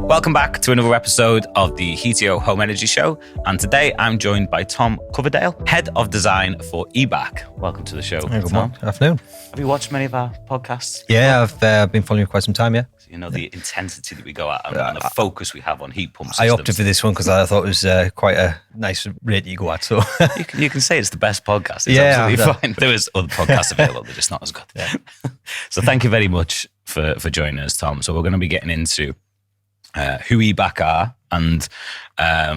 Welcome back to another episode of the Hetio Home Energy Show. And today I'm joined by Tom Coverdale, Head of Design for Ebac. Welcome to the show, Hey, good Tom. afternoon. Have you watched many of our podcasts? Yeah, I've been following you for quite some time, yeah. So you know the intensity that we go at and the focus we have on heat pump systems. I opted for this one because I thought it was quite a nice rate you go at. So you can say it's the best podcast. It's absolutely fine. There is other podcasts available, they're just not as good. Yeah. So thank you very much for joining us, Tom. So we're going to be getting into who Ebac are, and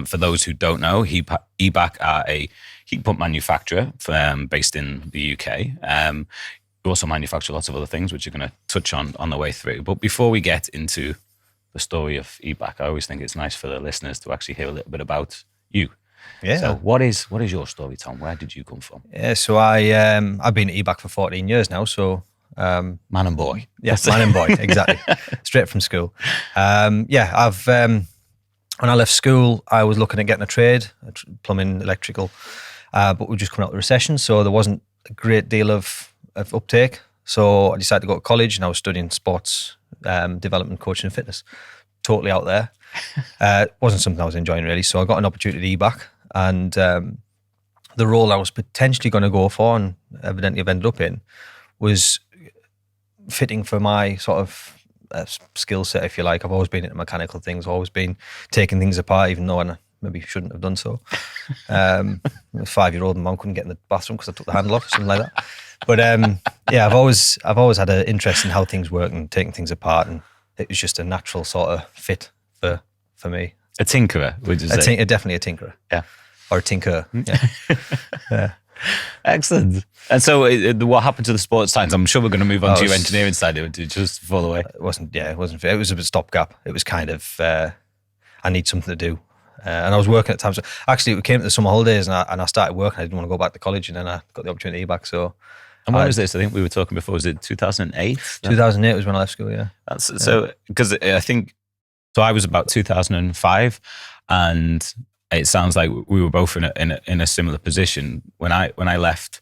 for those who don't know, Ebac are a heat pump manufacturer based in the UK. We also manufacture lots of other things, which you're going to touch on the way through. But before we get into the story of Ebac, I always think it's nice for the listeners to actually hear a little bit about you. Yeah. So what is your story, Tom? Where did you come from? Yeah, so I've been at Ebac for 14 years now, so Man and boy. Yes, man and boy, exactly. Straight from school. When I left school, I was looking at getting a trade, plumbing, electrical, but we're just coming out of the recession, so there wasn't a great deal of uptake. So I decided to go to college, and I was studying sports development, coaching and fitness. Totally out there. It wasn't something I was enjoying really, so I got an opportunity at Ebac, and the role I was potentially going to go for, and evidently I've ended up in, was fitting for my sort of skill set, if you like. I've always been into mechanical things, always been taking things apart, even though I maybe shouldn't have done so. A 5-year-old and mum couldn't get in the bathroom because I took the handle off, something like that. But I've always had an interest in how things work and taking things apart, and it was just a natural sort of fit for me. A tinkerer, would you say? Definitely a tinkerer. Yeah. Or a tinker. Yeah. Yeah. Excellent. And so what happened to the sports science? I'm sure we're going to move on to your engineering side of it, just fall away. It wasn't fair. It was a bit stopgap. It was kind of, I need something to do. And I was working at times. So actually, we came to the summer holidays and I started working. I didn't want to go back to college, and then I got the opportunity back. So, and when was this? I think we were talking before. Was it 2008? 2008 was when I left school, yeah. So, because I think, so I was about 2005, and it sounds like we were both in a similar position. When I left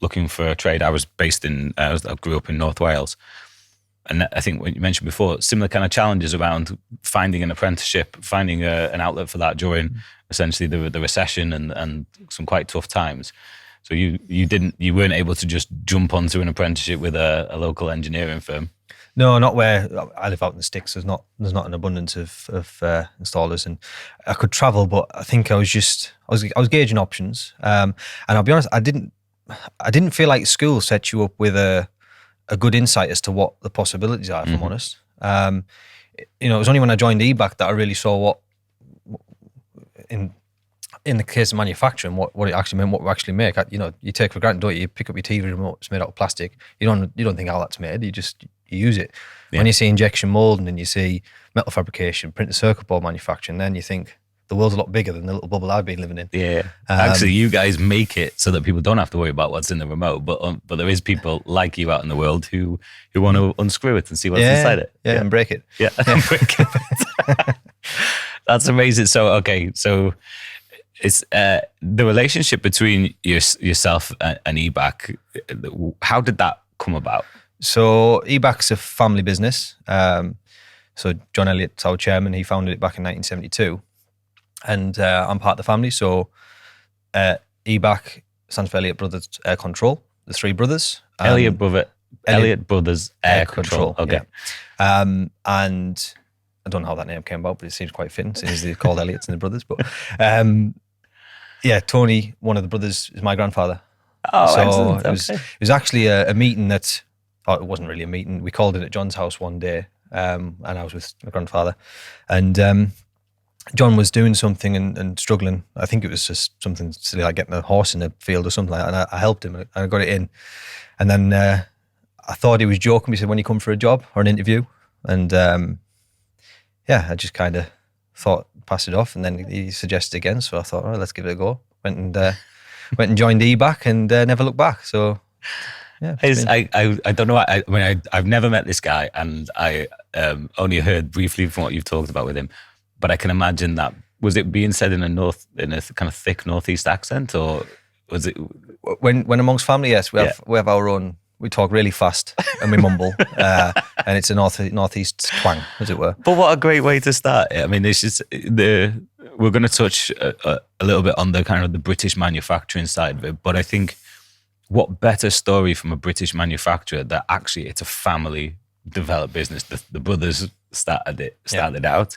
looking for a trade, I was based I grew up in North Wales. And I think what you mentioned before, similar kind of challenges around finding an apprenticeship, finding an outlet for that during essentially the recession and some quite tough times. So you weren't able to just jump onto an apprenticeship with a local engineering firm. No, not where I live out in the sticks. There's not an abundance of installers, and I could travel, but I think I was gauging options. And I'll be honest, I didn't feel like school set you up with a good insight as to what the possibilities are, if I'm honest. It was only when I joined Ebac that I really saw what in the case of manufacturing, what it actually meant, what we actually make. You take for granted, don't you? You pick up your TV remote, it's made out of plastic. You don't think how that's made. You use it. Yeah. When you see injection molding and you see metal fabrication, printed circuit board manufacturing, then you think the world's a lot bigger than the little bubble I've been living in. Yeah. Actually, you guys make it so that people don't have to worry about what's in the remote, but there is people like you out in the world who want to unscrew it and see what's inside it. Yeah, and break it. Yeah, and break it. That's amazing. So it's the relationship between yourself and Ebac. How did that come about? So Ebac's a family business. So John Elliott's our chairman. He founded it back in 1972, and I'm part of the family. So Ebac stands for Elliott Brothers Air Control. The three brothers. Elliott Brothers Air Control. Okay. Yeah. And I don't know how that name came about, but it seems quite fitting since they're called Elliott's and the brothers. But Tony, one of the brothers, is my grandfather. Oh, so excellent. It was actually a meeting that, it wasn't really a meeting. We called it at John's house one day, and I was with my grandfather. And John was doing something and struggling. I think it was just something silly like getting a horse in the field or something like that. And I helped him and I got it in. And then I thought he was joking. He said, when you come for a job or an interview. And I just kind of thought, pass it off. And then he suggested again. So I thought, let's give it a go. Went and joined Ebac and never looked back. So yeah. I don't know. I've never met this guy, and I only heard briefly from what you've talked about with him. But I can imagine that, was it being said in a kind of thick northeast accent, or was it when amongst family? Yes, we have our own We talk really fast and we mumble, and it's a northeast twang, as it were. But what a great way to start it. I mean, it's just we're going to touch a little bit on the kind of the British manufacturing side of it, but I think what better story from a British manufacturer that actually it's a family developed business. The brothers started out.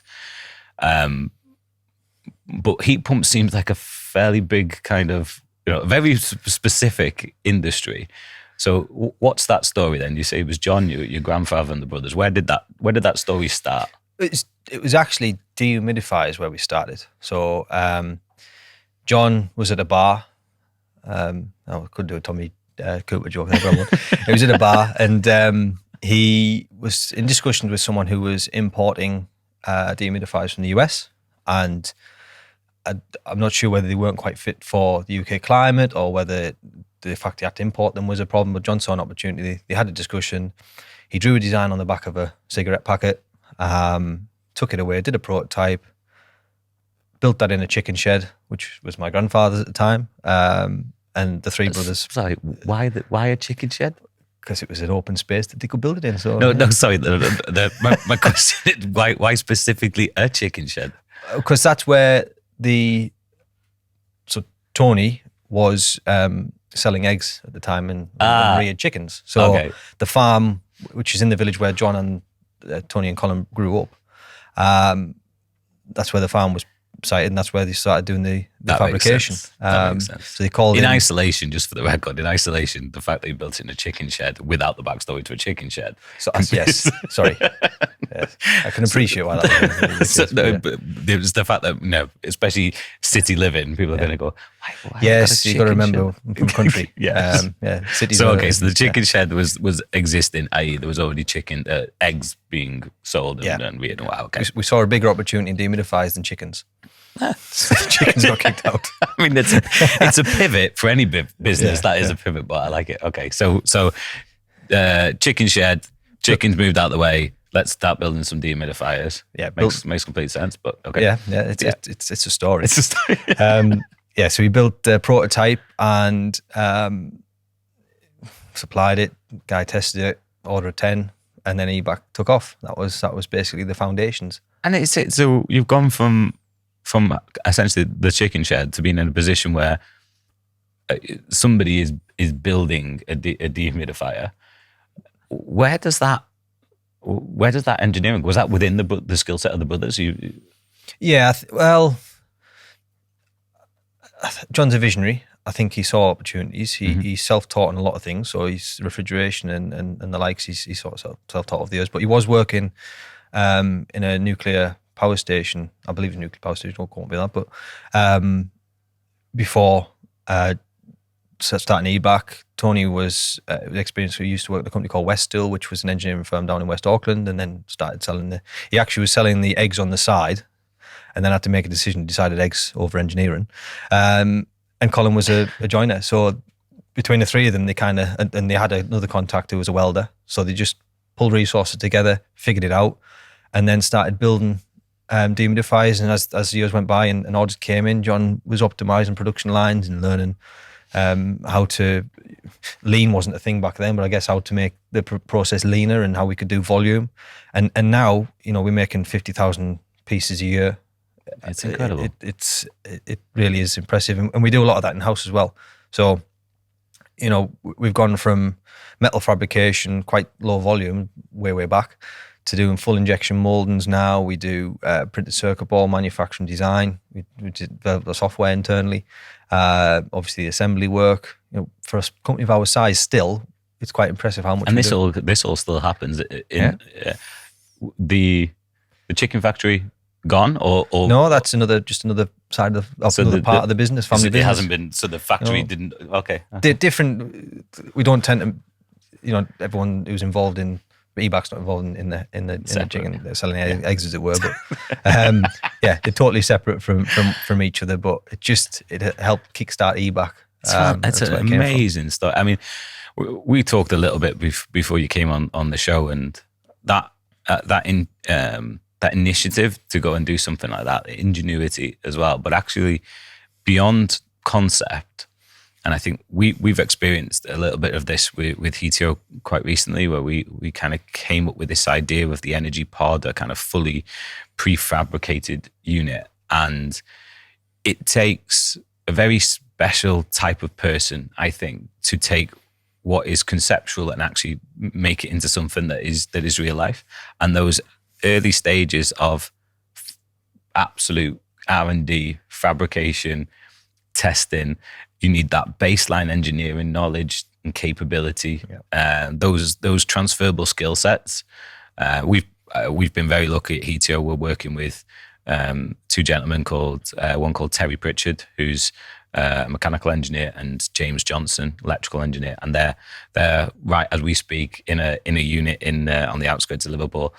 But heat pump seems like a fairly big kind of, very specific industry. So what's that story then? You say it was John, your grandfather and the brothers. Where did that story start? It was actually dehumidifiers where we started. So John was at a bar. I could do a Tommy Cooper joke there, but he was at a bar and he was in discussions with someone who was importing dehumidifiers from the US, and I'm not sure whether they weren't quite fit for the UK climate or whether the fact he had to import them was a problem, but John saw an opportunity. They had a discussion. He drew a design on the back of a cigarette packet, took it away, did a prototype, built that in a chicken shed, which was my grandfather's at the time, and the three brothers. Sorry, why a chicken shed? Because it was an open space that they could build it in. So no, sorry. My question is why specifically a chicken shed? Because that's where Tony was selling eggs at the time and reared chickens. So the farm, which is in the village where John and Tony and Colin grew up, that's where the farm was sited, and that's where they started doing the fabrication. That makes sense. So they called in isolation, just for the record, the fact that you built it in a chicken shed without the backstory to a chicken shed. So, yes, sorry. Yes, I can appreciate why that was. But it was the fact that, especially city living, people are going to go, why yes, you got to remember, from country. Yes. Cities. So, so the chicken shed was existing, i.e. there was already eggs being sold and reared. Wow, okay. We saw a bigger opportunity in dehumidifiers than chickens. Chickens got kicked out. I mean, it's a pivot for any business. That is a pivot, but I like it. Okay, so chicken shed, chickens moved out of the way. Let's start building some dehumidifiers. Yeah, makes complete sense. But okay, it's a story. It's a story. So we built a prototype and supplied it. Guy tested it, ordered 10, and then Ebac took off. That was basically the foundations. And so you've gone from essentially the chicken shed to being in a position where somebody is building a dehumidifier. Where does that engineering, was that within the skill set of the brothers? John's a visionary. I think he saw opportunities. He's self-taught on a lot of things. So he's refrigeration and the likes. He's sort of self-taught of the others. But he was working in a nuclear power station. I believe it's a nuclear power station. Don't quote me on that. But before starting Ebac, Tony was experienced. He used to work at a company called Weststill, which was an engineering firm down in West Auckland, and then started selling he actually was selling the eggs on the side, and then had to make a decision, decided eggs over engineering. And Colin was a joiner. So between the three of them, they kind of, and they had another contact who was a welder. So they just pulled resources together, figured it out, and then started building dehumidifiers. And as the years went by and orders came in, John was optimizing production lines and learning how to, lean wasn't a thing back then, but I guess how to make the process leaner and how we could do volume. And now, we're making 50,000 pieces a year. It's incredible. It really is impressive. And we do a lot of that in-house as well. So, we've gone from metal fabrication, quite low volume, way back, to doing full injection moldings now. We do printed circuit board manufacturing design. We develop the software internally. Obviously, the assembly work. For a company of our size, still, it's quite impressive how much. And this all still happens. The chicken factory gone or no? That's another side of another part of the business. Family business. It hasn't been. So the factory didn't. Okay. They're different. We don't tend to. Everyone who's involved in Ebac's not involved in the chicken selling eggs, as it were. But they're totally separate from each other. But it helped kickstart Ebac. It's an amazing story. I mean, we talked a little bit before you came on the show, and that initiative to go and do something like that, ingenuity as well, but actually beyond concept, And I think we've experienced a little bit of this with Heatio quite recently, where we kind of came up with this idea of the energy pod, a kind of fully prefabricated unit. And it takes a very special type of person, I think, to take what is conceptual and actually make it into something that is real life. And those early stages of absolute R&D, fabrication, testing, you need that baseline engineering knowledge and capability. Those transferable skill sets. We've been very lucky at Heatio. We're working with two gentlemen one called Terry Pritchard, who's a mechanical engineer, and James Johnson, electrical engineer, and they're right as we speak in a unit on the outskirts of Liverpool,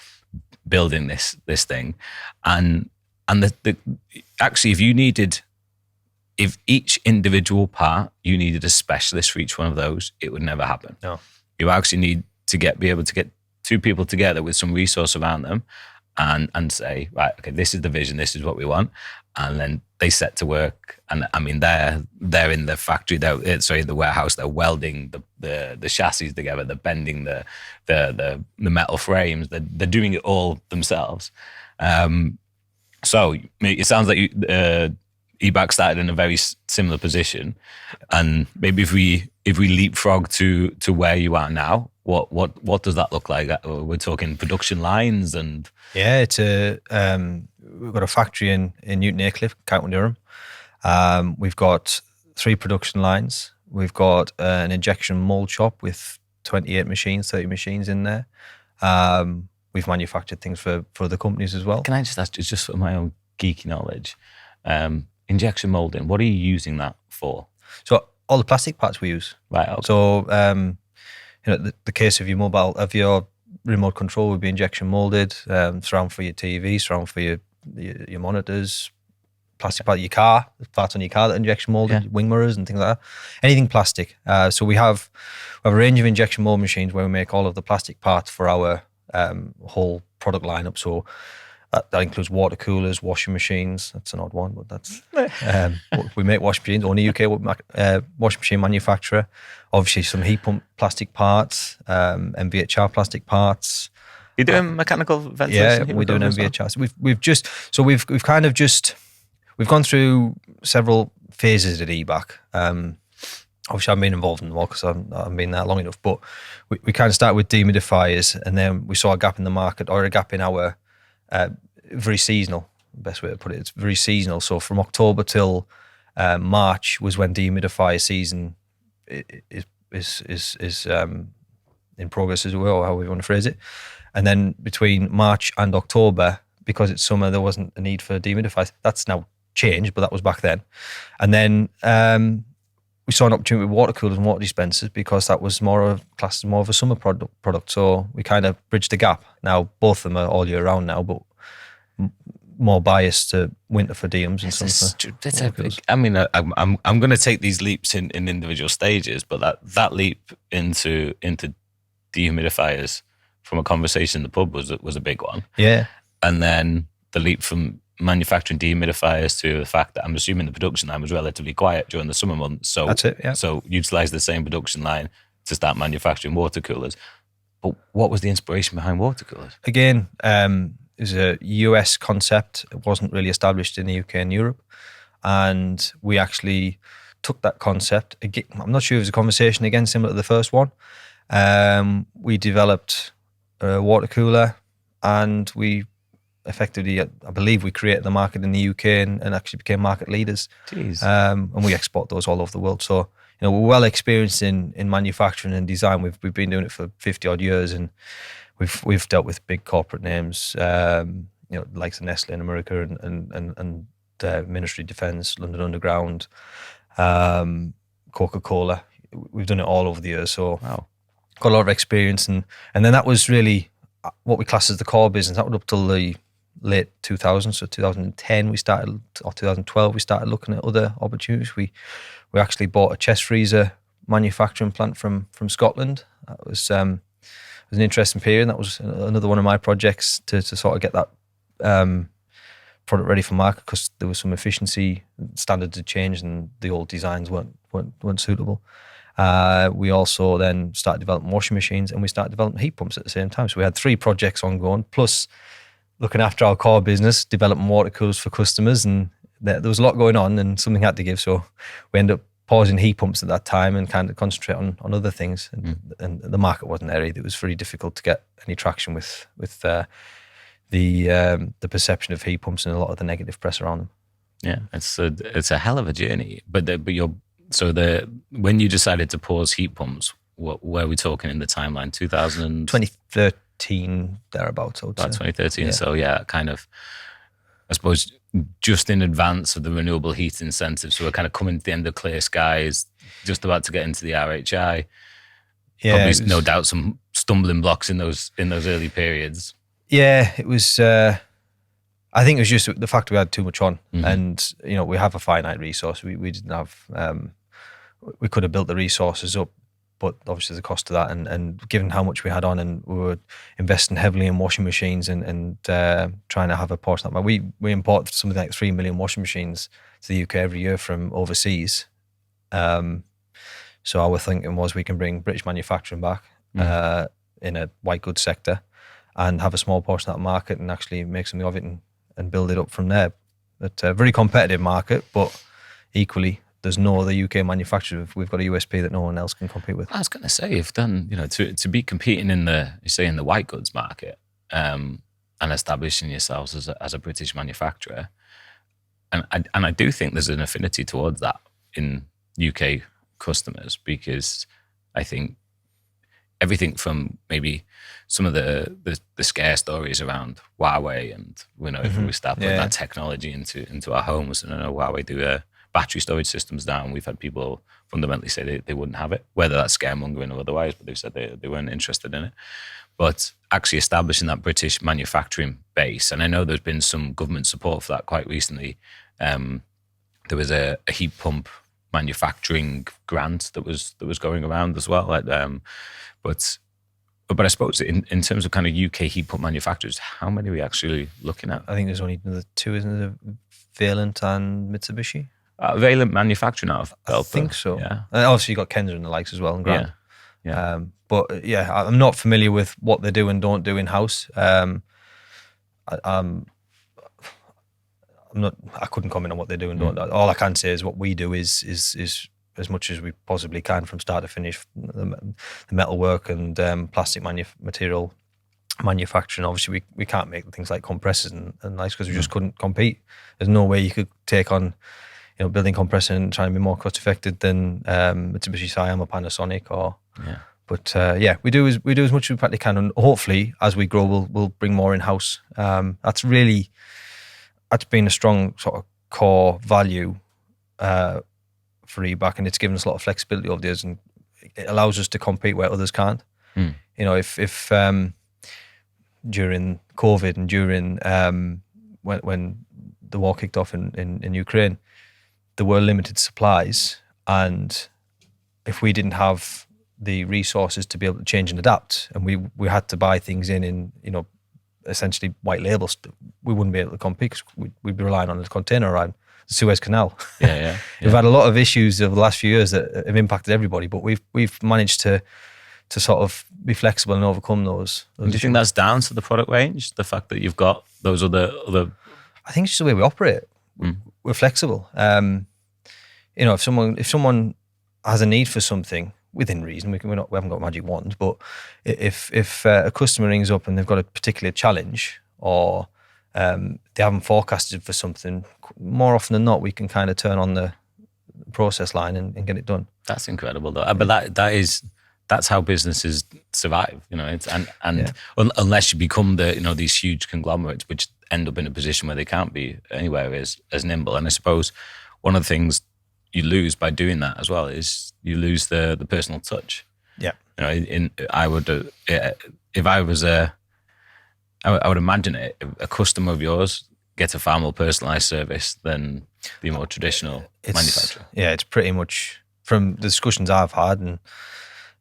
building this thing, and actually, if each individual part you needed a specialist for each one of those, it would never happen. No, you actually need to be able to get two people together with some resource around them, and say, right, okay, this is the vision, this is what we want, and then they set to work. And I mean, they're in the factory, the warehouse, they're welding the chassis together, they're bending the metal frames, they're doing it all themselves. So it sounds like Ebac started in a very similar position, and maybe if we leapfrog to where you are now, what does that look like? We're talking production lines and it's we've got a factory in Newton Aycliffe, County Durham. We've got 3 production lines. We've got an injection mold shop with 28 machines, 30 machines in there. We've manufactured things for other companies as well. Can I just ask, just for my own geeky knowledge, injection molding, what are you using that for? So all the plastic parts we use. Right. Okay. So the case of your remote control would be injection molded. Surround for your TV, surround for your monitors, plastic part of your car, parts on your car that are injection molded, wing mirrors and things like that. Anything plastic. So we have a range of injection mold machines where we make all of the plastic parts for our whole product lineup. So that includes water coolers, washing machines. That's an odd one, but that's we make washing machines. Only UK washing machine manufacturer. Obviously, some heat pump plastic parts, MVHR plastic parts. You're doing mechanical ventilation? Yeah, we're doing MVHR. So we've gone through several phases at Ebac. Obviously, I've been involved in them all because I've been there long enough. But we kind of started with dehumidifiers, and then we saw a gap in the market, or a gap in our very seasonal. Best way to put it, it's very seasonal. So from October till March was when dehumidifier season is in progress as well, or however you want to phrase it. And then between March and October, because it's summer, there wasn't a need for dehumidifiers. That's now changed, but that was back then. And then we saw an opportunity with water coolers and water dispensers because that was classed as more of a summer product. So we kind of bridged the gap. Now both of them are all year round now, but more biased to winter for deums and stuff. I mean, I'm going to take these leaps in individual stages, but that leap into dehumidifiers from a conversation in the pub was a big one. Yeah, and then the leap from manufacturing dehumidifiers to the fact that I'm assuming the production line was relatively quiet during the summer months. So that's it. Yeah. So utilize the same production line to start manufacturing water coolers. But what was the inspiration behind water coolers? Again, it was a US concept. It wasn't really established in the UK and Europe. And we actually took that concept. Again, I'm not sure if it was a conversation again similar to the first one. We developed a water cooler, and we effectively, I believe, we created the market in the UK and actually became market leaders. Jeez. And we export those all over the world. So, we're well experienced in manufacturing and design. We've been doing it for 50 odd years, and we've dealt with big corporate names, likes of Nestle in America and Ministry of Defence, London Underground, Coca-Cola. We've done it all over the years. So wow. Got a lot of experience, and then that was really what we class as the core business. That was up till the late 2000s, so 2010 we started, or 2012 we started looking at other opportunities. We actually bought a chest freezer manufacturing plant from Scotland. That was an interesting period. That was another one of my projects to sort of get that product ready for market because there was some efficiency standards had changed and the old designs weren't suitable. We also then started developing washing machines and we started developing heat pumps at the same time. So we had 3 projects ongoing, plus looking after our core business, developing water coolers for customers, and there was a lot going on and something had to give. So we ended up pausing heat pumps at that time and kind of concentrate on other things. And the market wasn't there either. It was very difficult to get any traction with the perception of heat pumps and a lot of the negative press around them. Yeah, it's a hell of a journey. But when you decided to pause heat pumps, what were we talking in the timeline? 2013 thereabouts. About 2013. Yeah. So yeah, kind of, I suppose, just in advance of the renewable heat incentives. So we're kind of coming to the end of clear skies, just about to get into the RHI. Yeah, probably no doubt some stumbling blocks in those early periods. Yeah, it was. I think it was just the fact we had too much on, and we have a finite resource. We didn't have. We could have built the resources up, but obviously the cost of that, and given how much we had on, and we were investing heavily in washing machines and trying to have a portion of that. We import something like 3 million washing machines to the UK every year from overseas. So our thinking was we can bring British manufacturing back in a white goods sector and have a small portion of that market and actually make something of it and build it up from there. It's a very competitive market, but equally, there's no other UK manufacturer. We've got a USP that no one else can compete with. I was going to say, you've done, to be competing in the white goods market and establishing yourselves as a British manufacturer, and I do think there's an affinity towards that in UK customers, because I think everything from maybe some of the scare stories around Huawei and if we start putting that technology into our homes, and I know Huawei do battery storage systems now, and we've had people fundamentally say they wouldn't have it, whether that's scaremongering or otherwise, but they've said they weren't interested in it. But actually establishing that British manufacturing base, and I know there's been some government support for that quite recently. There was a heat pump manufacturing grant that was going around as well. But I suppose in terms of kind of UK heat pump manufacturers, how many are we actually looking at? I think there's only the 2, isn't there? Valent and Mitsubishi. Valent manufacturing out of Belfast. I think so. Yeah. And obviously you got Kenzer and the likes as well, and Grant. Yeah. But yeah, I'm not familiar with what they do and don't do in house. I'm not. I couldn't comment on what they do and don't. All I can say is what we do is as much as we possibly can from start to finish. The metal work and plastic material manufacturing. Obviously, we can't make things like compressors and lights because we just couldn't compete. There's no way you could take on building compressor and trying to be more cost effective than Mitsubishi Siam or Panasonic or. Yeah. But we do as much as we practically can, and hopefully as we grow, we'll bring more in house. That's been a strong sort of core value for Ebac, and it's given us a lot of flexibility over the years, and it allows us to compete where others can't. If during COVID and during when the war kicked off in Ukraine, there were limited supplies, and if we didn't have the resources to be able to change and adapt, and we had to buy things in essentially white labels, we wouldn't be able to compete because we'd be relying on the container around the Suez Canal. Yeah. We've had a lot of issues over the last few years that have impacted everybody, but we've managed to sort of be flexible and overcome those. Do you think that's down to the product range? The fact that you've got those other? I think it's just the way we operate. We're flexible. If someone has a need for something within reason, we haven't got magic wands, but if a customer rings up and they've got a particular challenge or they haven't forecasted for something, more often than not, we can kind of turn on the process line and get it done. That's incredible, though. But that's how businesses survive. Unless you become these huge conglomerates, which end up in a position where they can't be anywhere as nimble. And I suppose one of the things you lose by doing that as well is you lose the personal touch. Yeah. I would imagine a customer of yours gets a far more personalised service than the more traditional manufacturer. Yeah, it's pretty much from the discussions I've had, and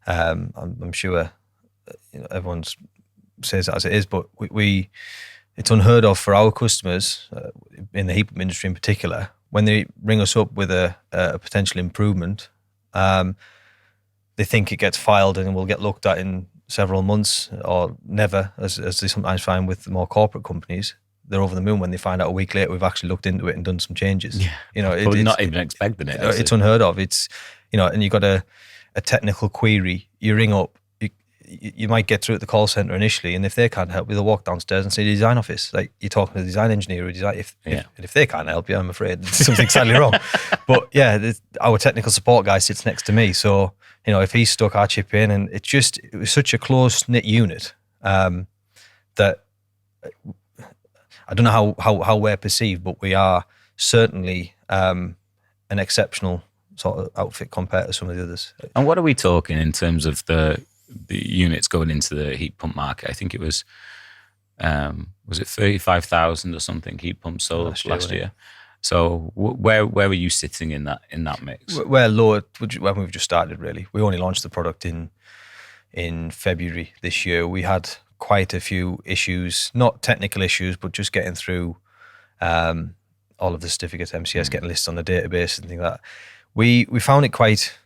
I'm sure everyone says that as it is, but it's unheard of for our customers in the heat pump industry in particular, when they ring us up with a potential improvement, they think it gets filed and will get looked at in several months or never, as they sometimes find with the more corporate companies. They're over the moon when they find out a week later we've actually looked into it and done some changes. Yeah. You know, Probably it's not even expecting it. It's unheard of. It's, you know, and you've got a technical query, you ring up, you might get through at the call center initially, and if they can't help you, they'll walk downstairs and say the design office. Like, you're talking to the design engineer who design. If they can't help you, I'm afraid there's something sadly wrong. But yeah, our technical support guy sits next to me, so you know, if he's stuck, I chip in, and it was such a close knit unit that I don't know how we're perceived, but we are certainly an exceptional sort of outfit compared to some of the others. And what are we talking in terms of the units going into the heat pump market? I think it was it 35,000 or something heat pumps sold last year. So where were you sitting in that mix? We're low when we've just started, really. We only launched the product in February this year. We had quite a few issues, not technical issues, but just getting through all of the certificates, MCS, getting listed on the database and things like that. We found it quite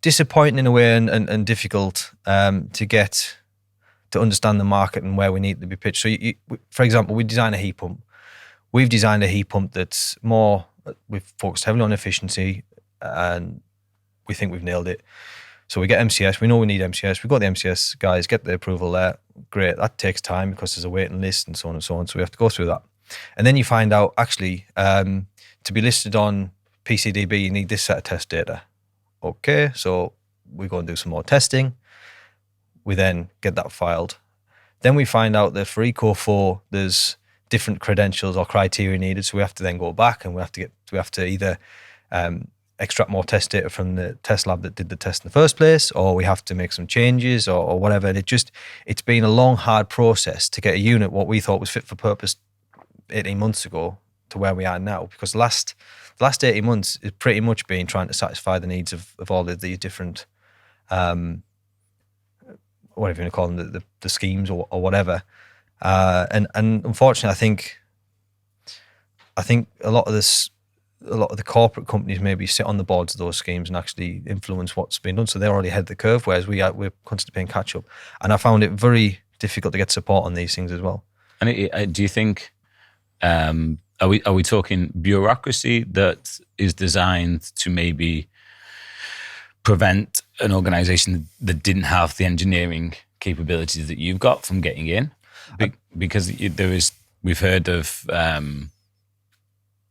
disappointing in a way and difficult to understand the market and where we need to be pitched. So, for example, we design a heat pump. We've designed a heat pump that's we've focused heavily on efficiency, and we think we've nailed it. So we get MCS. We know we need MCS. We've got the MCS guys, get the approval there. Great. That takes time because there's a waiting list and so on and so on. So we have to go through that. And then you find out, actually, to be listed on PCDB, you need this set of test data. Okay, so we go and do some more testing. We then get that filed. Then we find out that for Eco 4, there's different credentials or criteria needed. So we have to then go back and we have to either extract more test data from the test lab that did the test in the first place, or we have to make some changes or whatever. And it's been a long, hard process to get a unit what we thought was fit for purpose 18 months ago to where we are now, because the last 18 months is pretty much been trying to satisfy the needs of all of these different, whatever you want to call them, the schemes or whatever. And unfortunately, I think a lot of the corporate companies maybe sit on the boards of those schemes and actually influence what's being done. So they're already ahead of the curve, whereas we're constantly playing catch up. And I found it very difficult to get support on these things as well. And do you think, are we talking bureaucracy that is designed to maybe prevent an organization that didn't have the engineering capabilities that you've got from getting in? Because we've heard of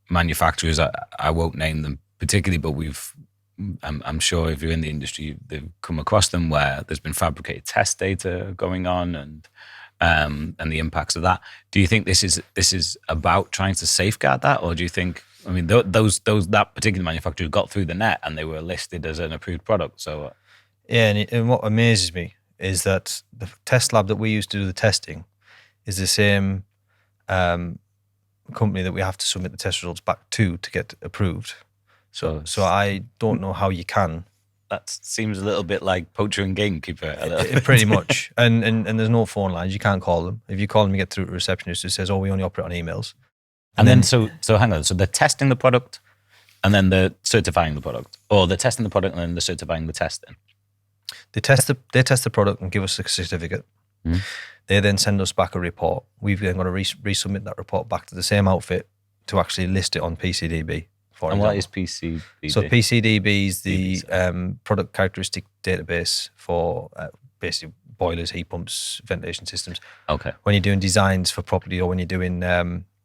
manufacturers, I won't name them particularly, but I'm sure if you're in the industry, they've come across them where there's been fabricated test data going on and the impacts of that. Do you think this is about trying to safeguard that, or do you think, I mean, that particular manufacturer got through the net and they were listed as an approved product? So yeah, and what amazes me is that the test lab that we use to do the testing is the same company that we have to submit the test results back to get approved. So I don't know how you can. That seems a little bit like poacher and gamekeeper. Pretty much. And there's no phone lines. You can't call them. If you call them, you get through to a receptionist who says, "Oh, we only operate on emails." And then so hang on. So they're testing the product, and then they're certifying the product, or they're testing the product and then they're certifying the testing. They test the product and give us a certificate. Mm-hmm. They then send us back a report. We've then got to resubmit that report back to the same outfit to actually list it on PCDB. And what is PCDB? So PCDB is the product characteristic database for basically boilers, heat pumps, ventilation systems. Okay. When you're doing designs for property or when you're doing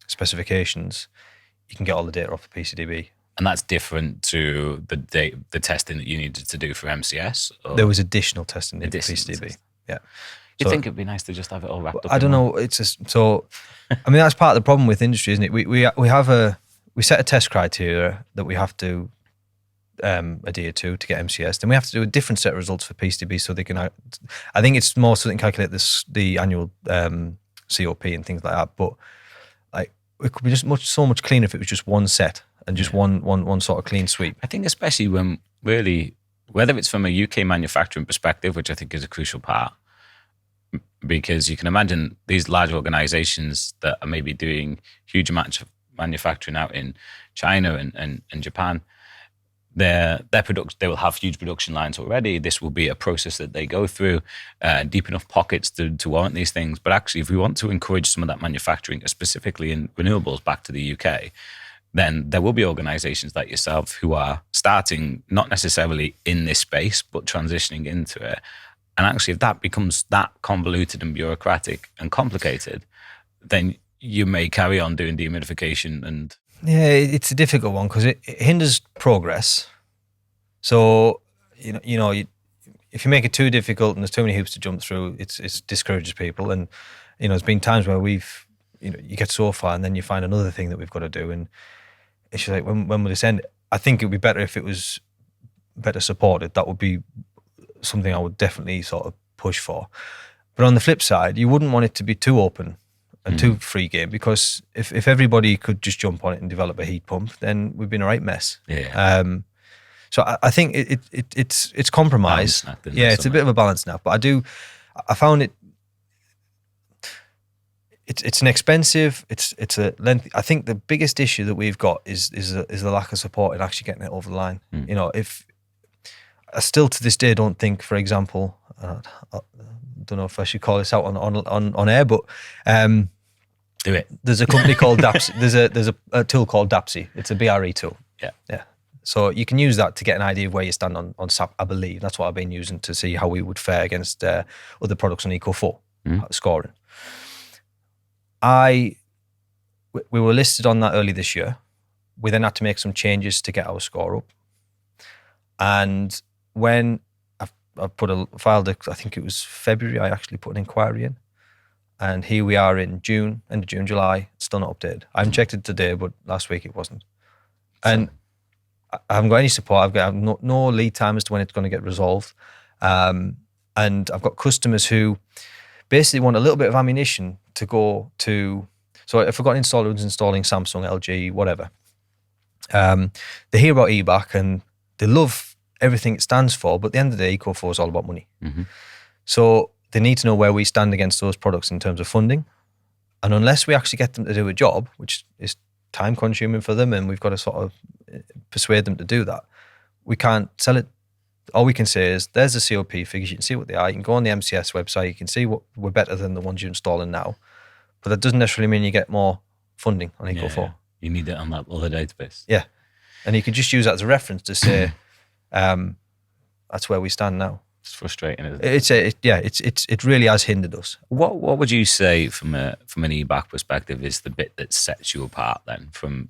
specifications, you can get all the data off the PCDB. And that's different to the testing that you needed to do for MCS? Or? There was additional testing in PCDB. Yeah. You think it'd be nice to just have it all wrapped up? I don't know. It's just so. I mean, that's part of the problem with industry, isn't it? We set a test criteria that we have to adhere to get MCS. Then we have to do a different set of results for PCDB so they can. I think it's more so they can calculate the annual COP and things like that. But like, it could be just so much cleaner if it was just one set and just one sort of clean sweep. I think especially when really, whether it's from a UK manufacturing perspective, which I think is a crucial part, because you can imagine these large organizations that are maybe doing huge amounts of manufacturing out in China and Japan. Their product, they will have huge production lines already. This will be a process that they go through, deep enough pockets to warrant these things. But actually, if we want to encourage some of that manufacturing, specifically in renewables back to the UK, then there will be organizations like yourself who are starting not necessarily in this space, but transitioning into it. And actually, if that becomes that convoluted and bureaucratic and complicated, then you may carry on doing dehumidification. And yeah, it's a difficult one because it hinders progress. So if you make it too difficult and there's too many hoops to jump through, it discourages people. And there's been times where you get so far and then you find another thing that we've got to do, and it's just like, when will this end? I think it would be better if it was better supported. That would be something I would definitely sort of push for. But on the flip side, you wouldn't want it to be too open and too free game, because if everybody could just jump on it and develop a heat pump, then we'd be in a right mess. yeah, So I think it's compromise. Yeah, it's a bit of a balance now. But I found it's an expensive. It's a lengthy. I think the biggest issue that we've got is the lack of support in actually getting it over the line. If I still to this day don't think, for example, I don't know if I should call this out on air, but do it. There's a company called Dapsy. There's a tool called Dapsy. It's a BRE tool. Yeah. So you can use that to get an idea of where you stand on SAP, I believe. That's what I've been using to see how we would fare against other products on Eco4 scoring. We were listed on that early this year. We then had to make some changes to get our score up. And when I filed, I think it was February, I actually put an inquiry in. And here we are in June, end of June, July, it's still not updated. I haven't checked it today, but last week it wasn't. And I haven't got any support. I've got no lead time as to when it's going to get resolved. And I've got customers who basically want a little bit of ammunition to go to. So if I've got an installer who's installing Samsung, LG, whatever, they hear about Ebac and they love everything it stands for, but at the end of the day, Eco4 is all about money. So they need to know where we stand against those products in terms of funding. And unless we actually get them to do a job, which is time consuming for them, and we've got to sort of persuade them to do that, we can't sell it. All we can say is there's the COP figures. You can see what they are. You can go on the MCS website. You can see what we're better than the ones you're installing now. But that doesn't necessarily mean you get more funding on Eco4. Yeah. You need it on that other database. Yeah. And you can just use that as a reference to say, that's where we stand now. It's frustrating, isn't it? It really has hindered us. What would you say from an Ebac perspective is the bit that sets you apart then from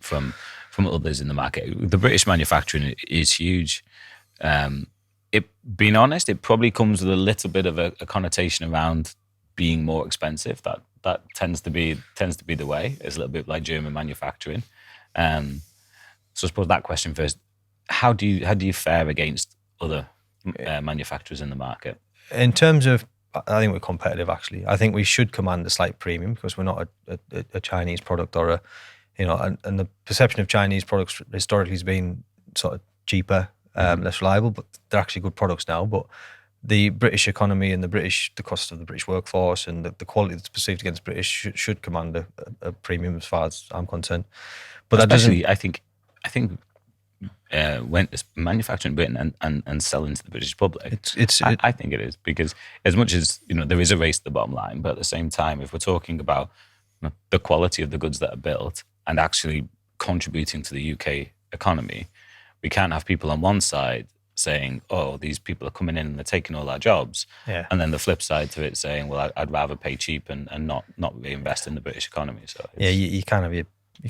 others in the market? The British manufacturing is huge. Being honest, it probably comes with a little bit of a connotation around being more expensive. That tends to be the way. It's a little bit like German manufacturing. So I suppose that question first: how do you fare against other manufacturers in the market? In terms of, I think we're competitive. Actually, I think we should command a slight premium because we're not a Chinese product or and the perception of Chinese products historically has been sort of cheaper, less reliable, but they're actually good products now. But the British economy and the cost of the British workforce and the quality that's perceived against British should command a premium as far as I'm concerned. But especially, I think when it's manufacturing in Britain and selling to the British public, I think it is, because as much as there is a race to the bottom line, but at the same time, if we're talking about the quality of the goods that are built and actually contributing to the UK economy, we can't have people on one side saying, "Oh, these people are coming in and they're taking all our jobs," and then the flip side to it saying, "Well, I'd rather pay cheap and not reinvest in the British economy." So you can't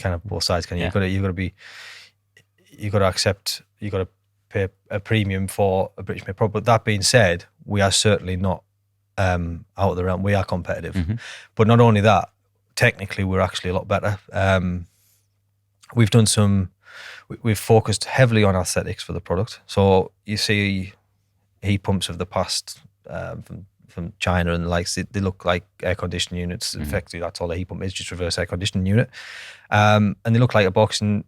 have both sides, can you? You've got to accept, you've got to pay a premium for a British made product. But that being said, we are certainly not out of the realm. We are competitive. But not only that, technically we're actually a lot better. We've focused heavily on aesthetics for the product. So you see heat pumps of the past from China and the likes, they look like air conditioning units. Effectively, that's all the heat pump is, just reverse air conditioning unit. And they look like a box, and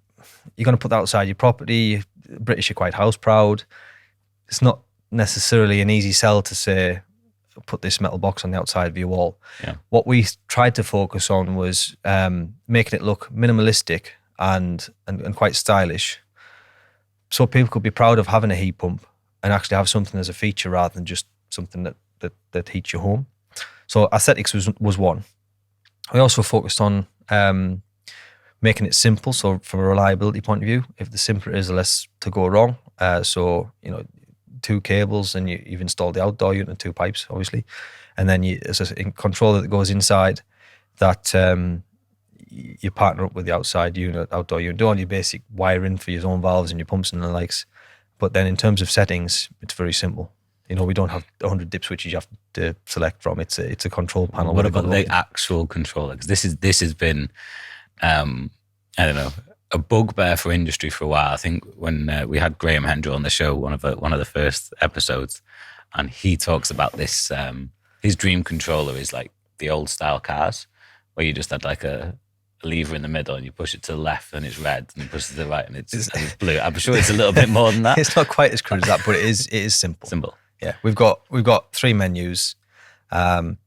you're going to put that outside your property. British are quite house proud. It's not necessarily an easy sell to say put this metal box on the outside of your wall. Yeah. What we tried to focus on was making it look minimalistic and quite stylish, so people could be proud of having a heat pump and actually have something as a feature rather than just something that heats your home. So aesthetics was one. We also focused on making it simple. So from a reliability point of view, if the simpler it is, the less to go wrong. So, 2 cables, and you've installed the outdoor unit and 2 pipes, obviously. And then there's a controller that goes inside that you partner up with the outside unit, outdoor unit, do all your basic wiring for your own valves and your pumps and the likes. But then in terms of settings, it's very simple. We don't have 100 dip switches you have to select from. It's a control panel. What about the actual controller? Because this has been, I don't know, a bugbear for industry for a while. I think when we had Graham Hendra on the show, one of the first episodes, and he talks about this. His dream controller is like the old style cars, where you just had like a lever in the middle and you push it to the left and it's red, and you push it to the right and it's blue. I'm sure it's a little bit more than that. It's not quite as crude as that, but it is simple. Simple. Yeah, we've got 3 menus, and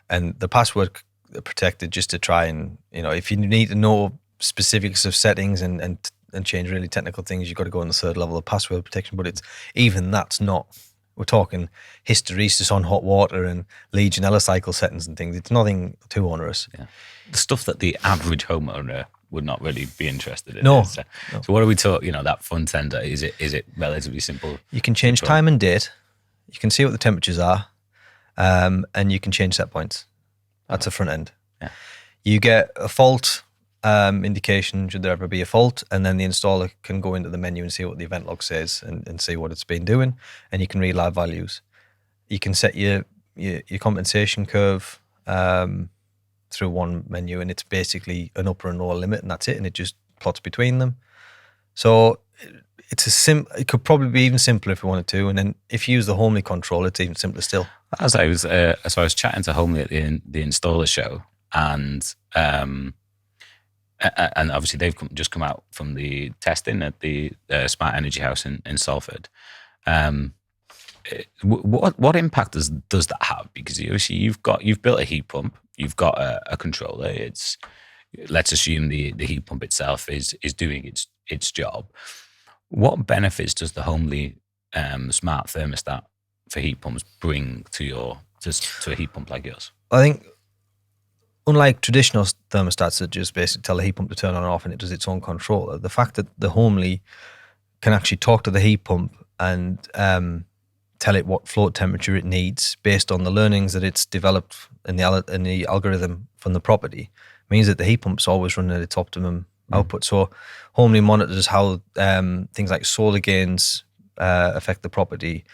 the password protected just to try and, if you need to know specifics of settings and change really technical things, you've got to go on the 3rd level of password protection. But that's not. We're talking hysteresis on hot water and Legionella cycle settings and things. It's nothing too onerous. Yeah. The stuff that the average homeowner would not really be interested in. No. So what are we talking? That front end, is it relatively simple? You can change time and date. You can see what the temperatures are, and you can change set points. That's the front end. Yeah. You get a fault indication should there ever be a fault, and then the installer can go into the menu and see what the event log says and see what it's been doing, and you can read live values. You can set your compensation curve through one menu, and it's basically an upper and lower limit, and that's it, and it just plots between them. So it could probably be even simpler if we wanted to, and then if you use the Homely control, it's even simpler still. As I was chatting to Homely at the installer show, and obviously they've just come out from the testing at the Smart Energy House in Salford. What impact does that have? Because obviously you've built a heat pump, you've got a controller. Let's assume the heat pump itself is doing its job. What benefits does the Homely smart thermostat for heat pumps bring to a heat pump like yours? I think, unlike traditional thermostats that just basically tell the heat pump to turn on and off and it does its own controller, the fact that the Homely can actually talk to the heat pump and tell it what float temperature it needs based on the learnings that it's developed in the algorithm from the property means that the heat pump's always running at its optimum output. So Homely monitors how things like solar gains affect the property,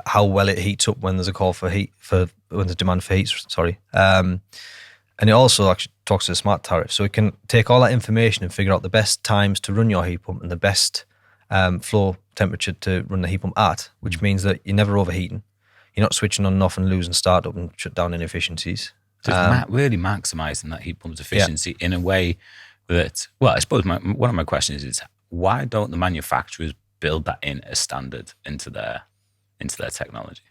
how well it heats up when there's a call when there's demand for heat. And it also actually talks to the smart tariff. So it can take all that information and figure out the best times to run your heat pump and the best flow temperature to run the heat pump at, which means that you're never overheating. You're not switching on and off and losing startup and shut down inefficiencies. So it's really maximising that heat pump's efficiency in a way that, well, I suppose one of my questions is why don't the manufacturers build that in as standard into their technology?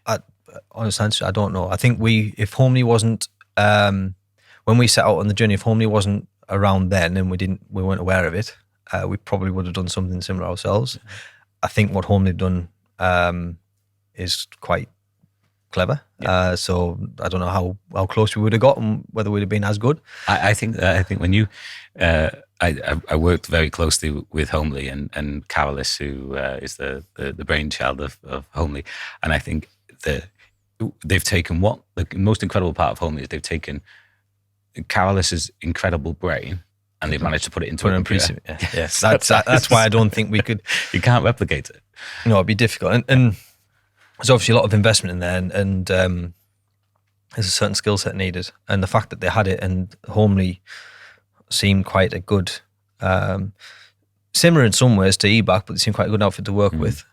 Honest answer, I don't know. I think if Homely wasn't, when we set out on the journey, if Homely wasn't around then and we weren't aware of it, we probably would have done something similar ourselves. I think what Homely have done is quite clever. Yeah. So I don't know how close we would have got and whether we'd have been as good. I think when you, I worked very closely with Homely and Carolis, who is the brainchild of Homely, and I think they've taken the most incredible part of Homely is they've taken Carolis's incredible brain and they've managed to put it into a computer. Yes, that's why I don't think we could. You can't replicate it. No, it'd be difficult, and there's obviously a lot of investment in there, and there's a certain skill set needed. And the fact that they had it and Homely seemed quite a good, similar in some ways to Ebac, but they seemed quite a good outfit to work with.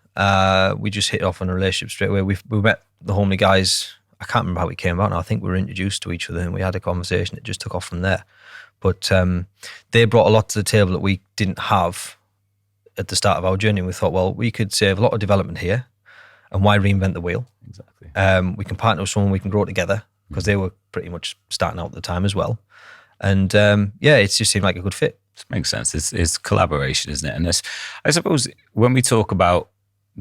We just hit off on a relationship straight away. We met the Homely guys. I can't remember how we came about now. I think we were introduced to each other and we had a conversation. It just took off from there. But they brought a lot to the table that we didn't have at the start of our journey. We thought, well, we could save a lot of development here And why reinvent the wheel? Exactly. We can partner with someone, we can grow together, because they were pretty much starting out at the time as well. And it just seemed like a good fit. It makes sense. It's collaboration, isn't it? And I suppose when we talk about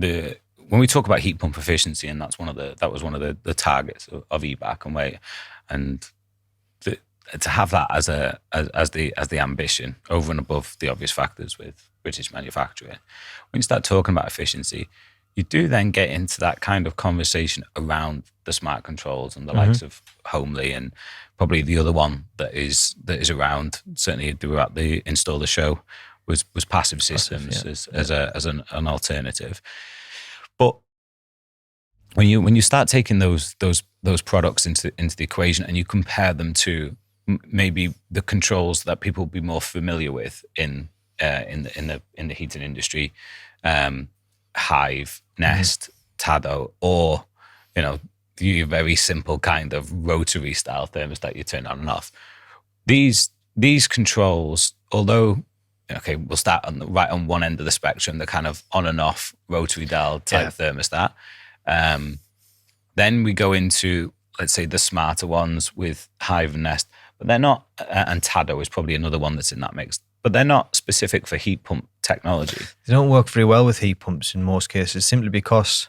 heat pump efficiency, and that was one of the targets of Ebac, and to have that as the ambition over and above the obvious factors with British manufacturing. When you start talking about efficiency, you do then get into that kind of conversation around the smart controls and the likes of Homely, and probably the other one that is around, certainly throughout the installer show, was passive systems as an alternative. But when you start taking those products into the equation and you compare them to maybe the controls that people will be more familiar with in the heating industry, Hive, Nest, Tado, or the very simple kind of rotary style thermostat you turn on and off. These controls, although we'll start right on one end of the spectrum, the kind of on and off rotary dial type thermostat. Then we go into, let's say, the smarter ones with Hive and Nest, but they're not, and Tado is probably another one that's in that mix, but they're not specific for heat pump technology. They don't work very well with heat pumps in most cases, simply because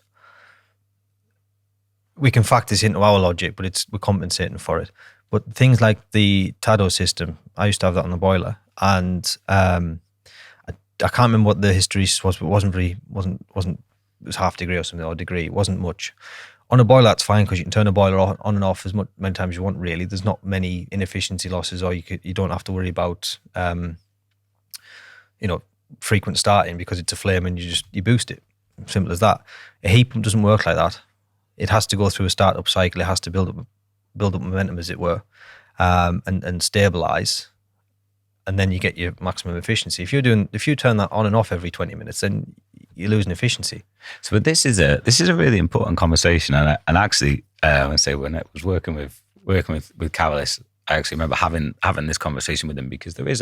we can factor this into our logic, but we're compensating for it. But things like the Tado system, I used to have that on the boiler, and I can't remember what the history was, but it was half degree or something, or degree. It wasn't much. On a boiler, that's fine, because you can turn a boiler on and off many times you want. Really, there's not many inefficiency losses, or you don't have to worry about frequent starting, because it's a flame and you boost it. Simple as that. A heat pump doesn't work like that. It has to go through a startup cycle. It has to build up momentum, as it were, and stabilize, and then you get your maximum efficiency. If you turn that on and off every 20 minutes, then you're losing efficiency. So, but this is a really important conversation, and actually, I say when I was working with Carolis, I actually remember having this conversation with him, because there's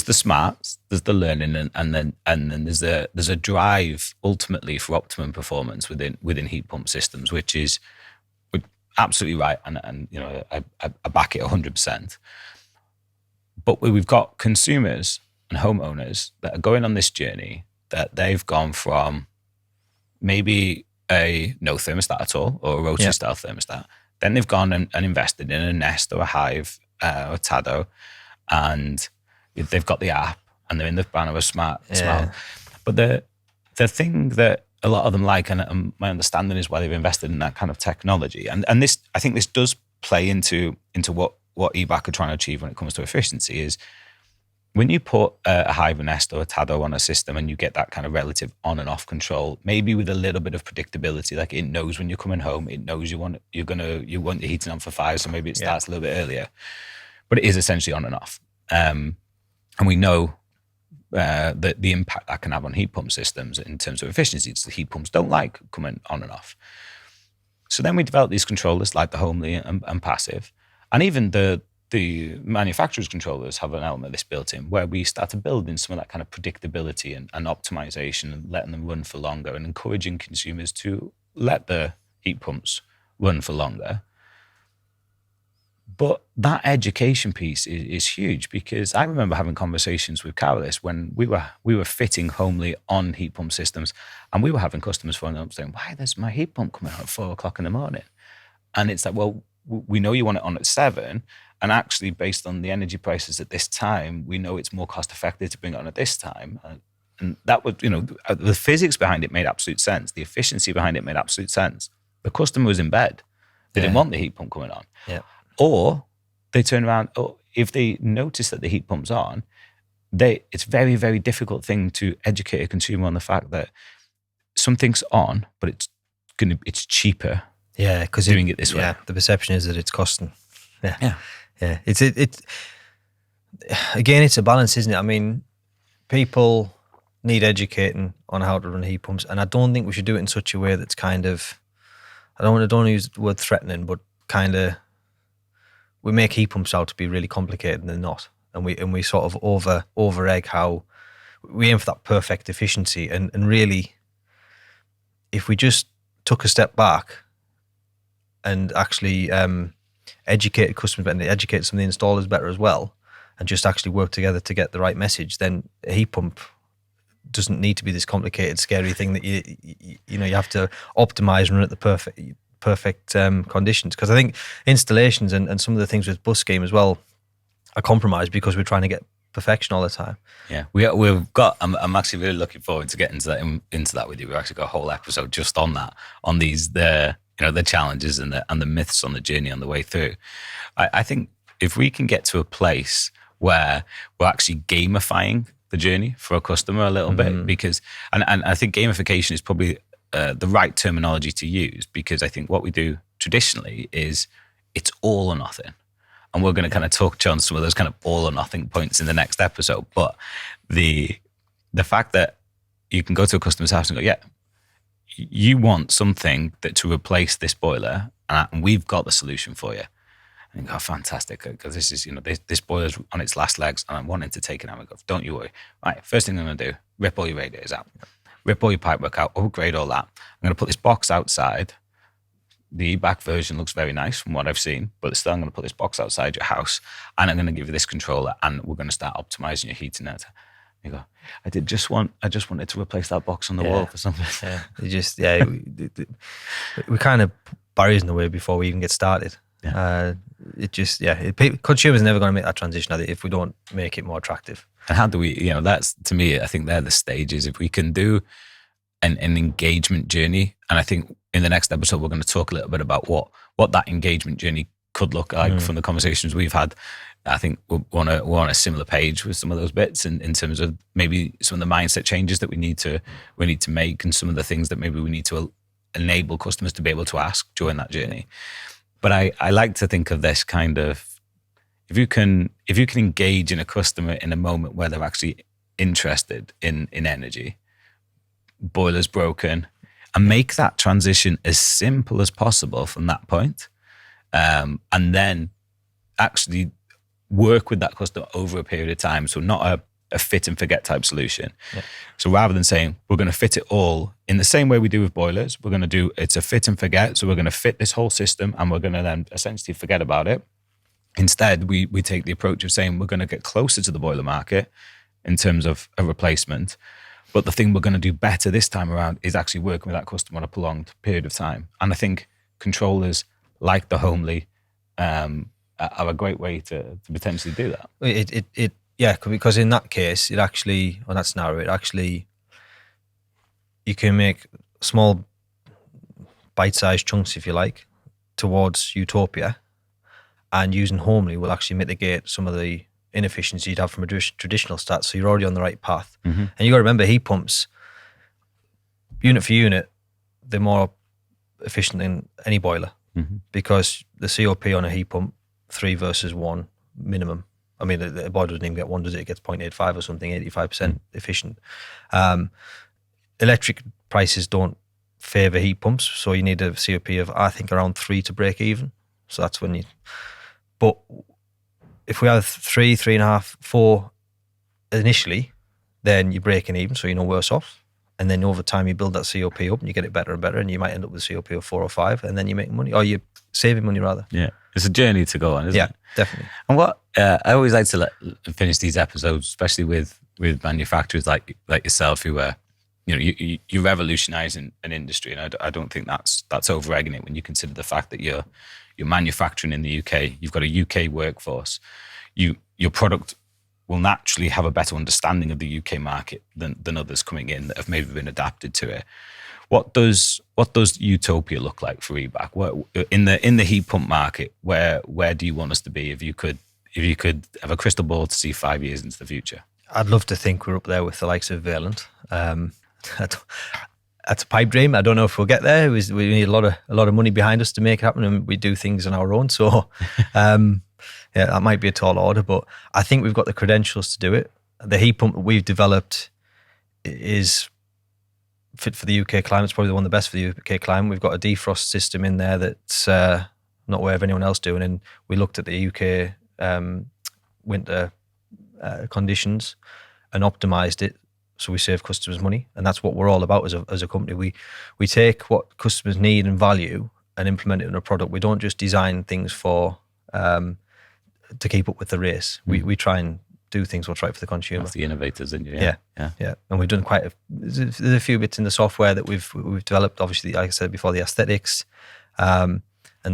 the smarts, there's the learning, and then there's a drive ultimately for optimum performance within heat pump systems, which is absolutely right, and I back it 100%. But we've got consumers and homeowners that are going on this journey, that they've gone from maybe a no thermostat at all, or a rotary style thermostat. Then they've gone and invested in a Nest or a Hive or a Tado, and they've got the app, and they're in the banner of smart. But the thing that a lot of them like, and my understanding is why they've invested in that kind of technology, and this, I think this does play into what Ebac are trying to achieve when it comes to efficiency, is when you put a Hive, a Nest, or a Tado on a system, and you get that kind of relative on and off control, maybe with a little bit of predictability, like it knows when you're coming home, it knows you want the heating on for 5, so maybe it starts a little bit earlier, but it is essentially on and off. And we know the impact that can have on heat pump systems in terms of efficiency. The heat pumps don't like coming on and off. So then we develop these controllers like the Homely and Passive, and even the manufacturer's controllers have an element of this built in, where we start to build in some of that kind of predictability and optimization, and letting them run for longer, and encouraging consumers to let the heat pumps run for longer. But that education piece is huge, because I remember having conversations with Carolis when we were fitting Homely on heat pump systems, and we were having customers phoning up saying, "Why there's my heat pump coming on at 4 o'clock in the morning?" And it's like, well, we know you want it on at 7, and actually, based on the energy prices at this time, we know it's more cost effective to bring it on at this time. And that was, the physics behind it made absolute sense. The efficiency behind it made absolute sense. The customer was in bed; they didn't want the heat pump coming on. Yeah. Or they turn around, or if they notice that the heat pump's on, it's a very, very difficult thing to educate a consumer on the fact that something's on, but it's cheaper. Yeah, because doing it this way. Yeah, the perception is that it's costing. Yeah. It's again, it's a balance, isn't it? I mean, people need educating on how to run heat pumps, and I don't think we should do it in such a way that's kind of, I don't want to use the word threatening, but kind of, we make heat pumps out to be really complicated, and they're not. And we sort of over egg how we aim for that perfect efficiency, and really, if we just took a step back and actually educated customers better and educated some of the installers better as well, and just actually work together to get the right message, then a heat pump doesn't need to be this complicated, scary thing that you have to optimize and run at the perfect conditions. Because I think installations and some of the things with bus scheme as well are compromised because we're trying to get perfection all the time. Yeah, we've got. I'm actually really looking forward to getting into that with you. We've actually got a whole episode just on that, on these the challenges and the myths on the journey on the way through. I think if we can get to a place where we're actually gamifying the journey for a customer a little bit, because and I think gamification is probably the right terminology to use, because I think what we do traditionally is it's all or nothing. And we're going to kind of touch on some of those kind of all or nothing points in the next episode. But the fact that you can go to a customer's house and go, yeah, you want something to replace this boiler, and we've got the solution for you. And you go, fantastic, because this is, this boiler's on its last legs and I'm wanting to take it out. I go, don't you worry. Right, first thing I'm going to do, rip all your radiators out, rip all your pipework out, upgrade all that. I'm going to put this box outside. The Ebac version looks very nice from what I've seen, but still I'm going to put this box outside your house and I'm going to give you this controller and we're going to start optimizing your heating net. You go, I just wanted to replace that box on the wall for something. Yeah, we kind of barriers in the way before we even get started. Yeah. Consumers are never going to make that transition if we don't make it more attractive. And how do we, that's, to me, I think they're the stages. If we can do an engagement journey, and I think in the next episode, we're going to talk a little bit about what that engagement journey could look like from the conversations we've had. I think we're on a similar page with some of those bits in terms of maybe some of the mindset changes that we need to make, and some of the things that maybe we need to enable customers to be able to ask during that journey. But I like to think of this kind of, if you can engage in a customer in a moment where they're actually interested in energy, boiler's broken, and make that transition as simple as possible from that point, and then actually work with that customer over a period of time. So not a fit and forget type solution. Yeah. So rather than saying we're going to fit it all in the same way we do with boilers, we're going to do it's a fit and forget. So we're going to fit this whole system and we're going to then essentially forget about it. Instead, we take the approach of saying we're going to get closer to the boiler market in terms of a replacement. But the thing we're going to do better this time around is actually working with that customer on a prolonged period of time. And I think controllers like the Homely are a great way to potentially do that. Yeah, because in that case, on that scenario, you can make small bite-sized chunks, if you like, towards utopia, and using Homely will actually mitigate some of the inefficiency you'd have from a traditional stats. So you're already on the right path. Mm-hmm. And you got to remember, heat pumps, unit for unit, they're more efficient than any boiler, because the COP on a heat pump, 3 versus 1 minimum. I mean, the boiler doesn't even get 1, does it? It gets 0.85 or something, 85% efficient. Electric prices don't favour heat pumps, so you need a COP of, I think, around 3 to break even. So that's when but if we have 3, 3.5, 4 initially, then you're breaking even, so you're no worse off. And then over time, you build that COP up and you get it better and better, and you might end up with a COP of 4 or 5, and then you make money, or you're saving money rather. Yeah, it's a journey to go on, isn't it? Yeah, definitely. And what I always like to finish these episodes, especially with manufacturers like yourself, who are, you're revolutionising an industry, and I don't think that's over-egging it when you consider the fact that you're manufacturing in the UK. You've got a UK workforce. Your product will naturally have a better understanding of the UK market than others coming in that have maybe been adapted to it. What does utopia look like for Ebac? What, in the heat pump market, where do you want us to be if you could have a crystal ball to see 5 years into the future? I'd love to think we're up there with the likes of Vaillant. That's a pipe dream. I don't know if we'll get there. We need a lot of money behind us to make it happen, and we do things on our own. So, yeah, that might be a tall order, but I think we've got the credentials to do it. The heat pump that we've developed is fit for the UK climate. It's probably the one of the best for the UK climate. We've got a defrost system in there that's not aware of anyone else doing. And we looked at the UK winter conditions and optimized it so we save customers money, and that's what we're all about as a company. We take what customers need and value and implement it in a product. We don't just design things for to keep up with the race. We try and do things what's right for the consumer. That's the innovators, isn't you? Yeah. And we've done there's a few bits in the software that we've developed. Obviously, like I said before, the aesthetics and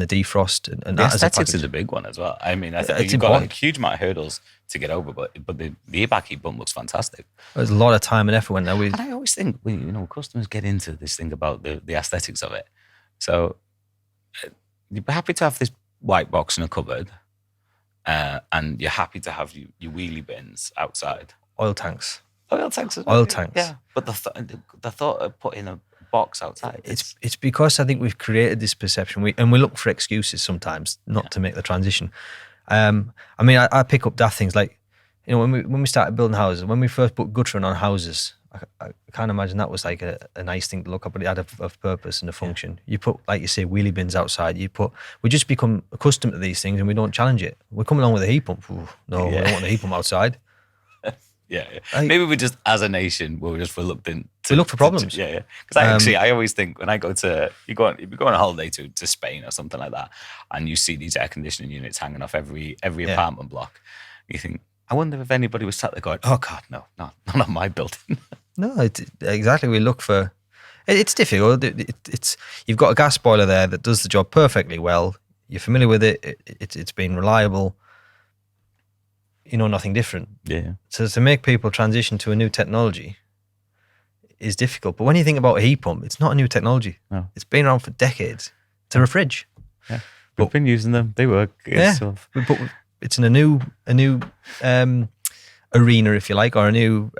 the defrost. And the that aesthetics is a big one as well. I mean, I think you've got a huge amount of hurdles to get over, but the Ebac heat pump looks fantastic. There's a lot of time and effort when there. And I always think, customers get into this thing about the aesthetics of it. So you're happy to have this white box in a cupboard, and you're happy to have your wheelie bins outside. Oil tanks. Oil tanks as well. Oil tanks. Yeah. But the thought of putting a box outside. It's because I think we've created this perception. We look for excuses sometimes not to make the transition. I mean, I pick up daft things like, when we started building houses, when we first put guttering on houses, I can't imagine that was like a nice thing to look at, but it had a purpose and a function. You put, like you say, wheelie bins outside. We just become accustomed to these things and we don't challenge it. We're coming along with a heat pump. Ooh, no, we don't want the heat pump outside. Yeah. Maybe we just, as a nation, we're just reluctant. We look for problems. Yeah. Because I always think when I go to, if you go on a holiday to Spain or something like that, and you see these air conditioning units hanging off every apartment block, you think, I wonder if anybody was sat there going, oh God, no, not on my building. No, exactly. We look for. It's difficult. It's you've got a gas boiler there that does the job perfectly well. You're familiar with it. It's been reliable. Nothing different. Yeah. So to make people transition to a new technology is difficult. But when you think about a heat pump, it's not a new technology. No. It's been around for decades. It's a fridge. Yeah. We've been using them. They work. But it's in a new arena, if you like, or a new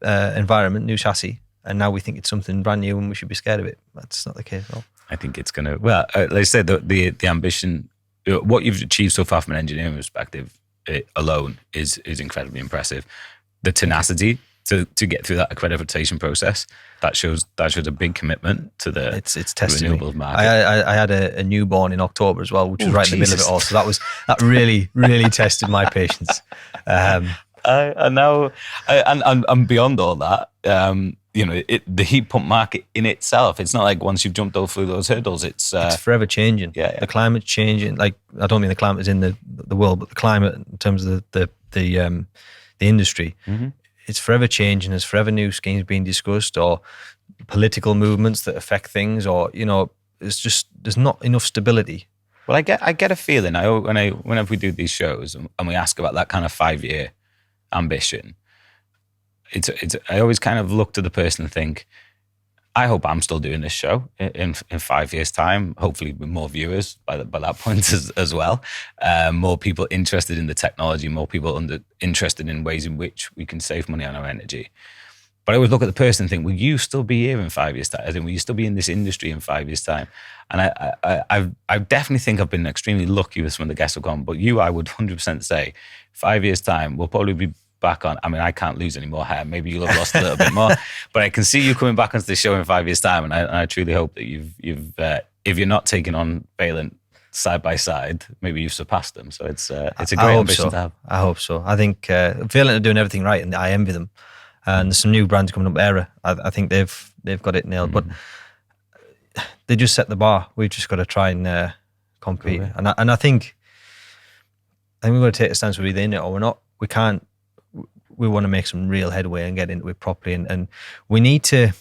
environment, new chassis. And now we think it's something brand new and we should be scared of it. That's not the case at all. I think it's going to, like I said, the ambition, what you've achieved so far from an engineering perspective alone is incredibly impressive. The tenacity to get through that accreditation process, that shows a big commitment to the it's testing renewables market. I had a newborn in October as well, which was right in the middle of it all. So that really tested my patience. And now, and beyond all that, the heat pump market in itself, it's not like once you've jumped through those hurdles, it's forever changing. Yeah. The climate's changing. Like, I don't mean the climate is in the world, but the climate in terms of the industry, it's forever changing. There's forever new schemes being discussed, or political movements that affect things, or there's not enough stability. Well, I get a feeling. Whenever we do these shows and we ask about that kind of 5-year ambition, I always kind of look to the person and think, I hope I'm still doing this show in 5 years' time, hopefully with more viewers by that point as well. More people interested in the technology, more people interested in ways in which we can save money on our energy. But I always look at the person and think, will you still be here in 5 years' time? I think, will you still be in this industry in 5 years' time? And I definitely think I've been extremely lucky with some of the guests who've gone, but I would 100% say 5 years' time, we'll probably be back on. I mean, I can't lose any more hair. Maybe you'll have lost a little bit more, but I can see you coming back onto the show in 5 years' time. And I truly hope that you've if you're not taking on Valent side by side, maybe you've surpassed them. So it's a great ambition to have. I hope so. I think Valent are doing everything right, and I envy them. And there's some new brands coming up. Era, I think they've got it nailed, but they just set the bar. We've just got to try and compete. Okay. And I think we've got to take a stance whether we're in it or we're not. We can't. We want to make some real headway and get into it properly, and we need to,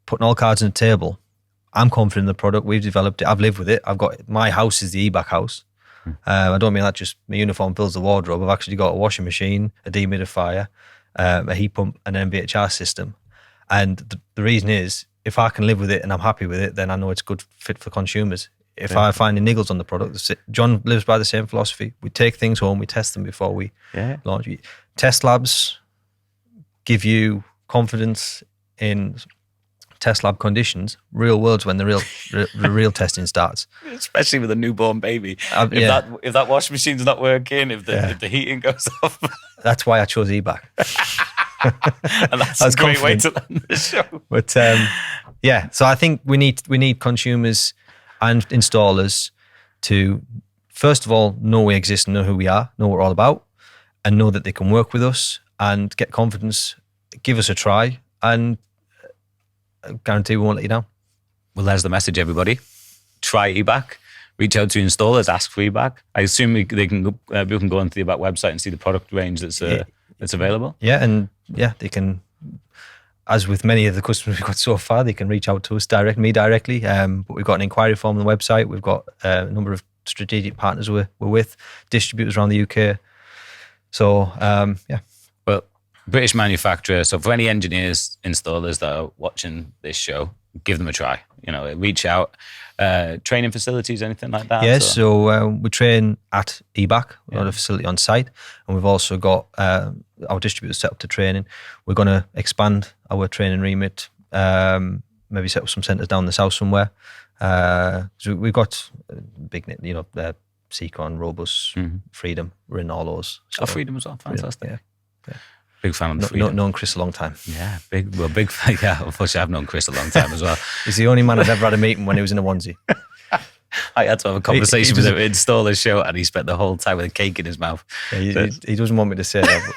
putting all cards on the table. I'm confident in the product. We've developed it. I've lived with it. My house is the Ebac house. I don't mean that just my uniform fills the wardrobe. I've actually got a washing machine, a dehumidifier, a heat pump, and an MVHR system. And the reason is, if I can live with it and I'm happy with it, then I know it's good fit for consumers. If I find any niggles on the product, John lives by the same philosophy. We take things home, we test them before we launch. Test labs give you confidence in test lab conditions. Real world's when the real testing starts. Especially with a newborn baby. If that washing machine's not working, if the heating goes off. That's why I chose Ebac. And that's a great way to end the show. But so I think we need consumers and installers to, first of all, know we exist and know who we are, know what we're all about, and know that they can work with us and get confidence, give us a try, and I guarantee we won't let you down. Well, there's the message, everybody. Try Ebac. Reach out to installers, ask for Ebac. I assume people can go onto the Ebac website and see the product range that's available. Yeah, and they can, as with many of the customers we've got so far, they can reach out to us me directly. But we've got an inquiry form on the website. We've got a number of strategic partners we're with, distributors around the UK. So, Well, British manufacturer. So for any engineers, installers that are watching this show, give them a try. Reach out. Training facilities, anything like that? Yes, so we train at Ebac. We've got a facility on site, and we've also got our distributors set up to training. We're going to expand our training remit, maybe set up some centres down the south somewhere. So we've got big, Seacon, Robus, Freedom. We're in all those. So, Freedom as well, fantastic. Yeah. Big fan of the Freedom. Known Chris a long time. Yeah, big fan. Yeah, unfortunately, I've known Chris a long time as well. He's the only man I've ever had a meeting when he was in a onesie. I had to have a conversation with him at installer show, and he spent the whole time with a cake in his mouth. Yeah, he doesn't want me to say that.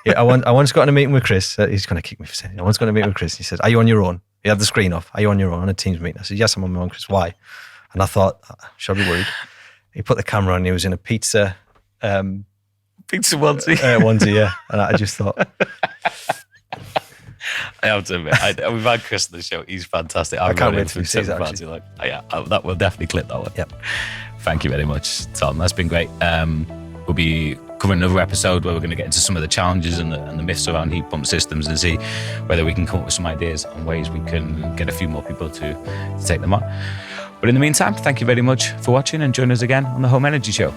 But I once got in a meeting with Chris. He's going to kick me for saying it. I once got in a meeting with Chris. He said, "Are you on your own?" He had the screen off. "Are you on your own on a Teams meeting?" I said, "Yes, I'm on my own, Chris. Why?" And I thought, should I be worried? He put the camera on. He was in a pizza onesie. Onesie, yeah. And I just thought. I have to admit, we've had Chris on the show. He's fantastic. I can't wait to see that. That will definitely clip that one. Yep. Thank you very much, Tom. That's been great. We'll be covering another episode where we're going to get into some of the challenges and the myths around heat pump systems and see whether we can come up with some ideas and ways we can get a few more people to take them on. But in the meantime, thank you very much for watching and join us again on the Home Energy Show.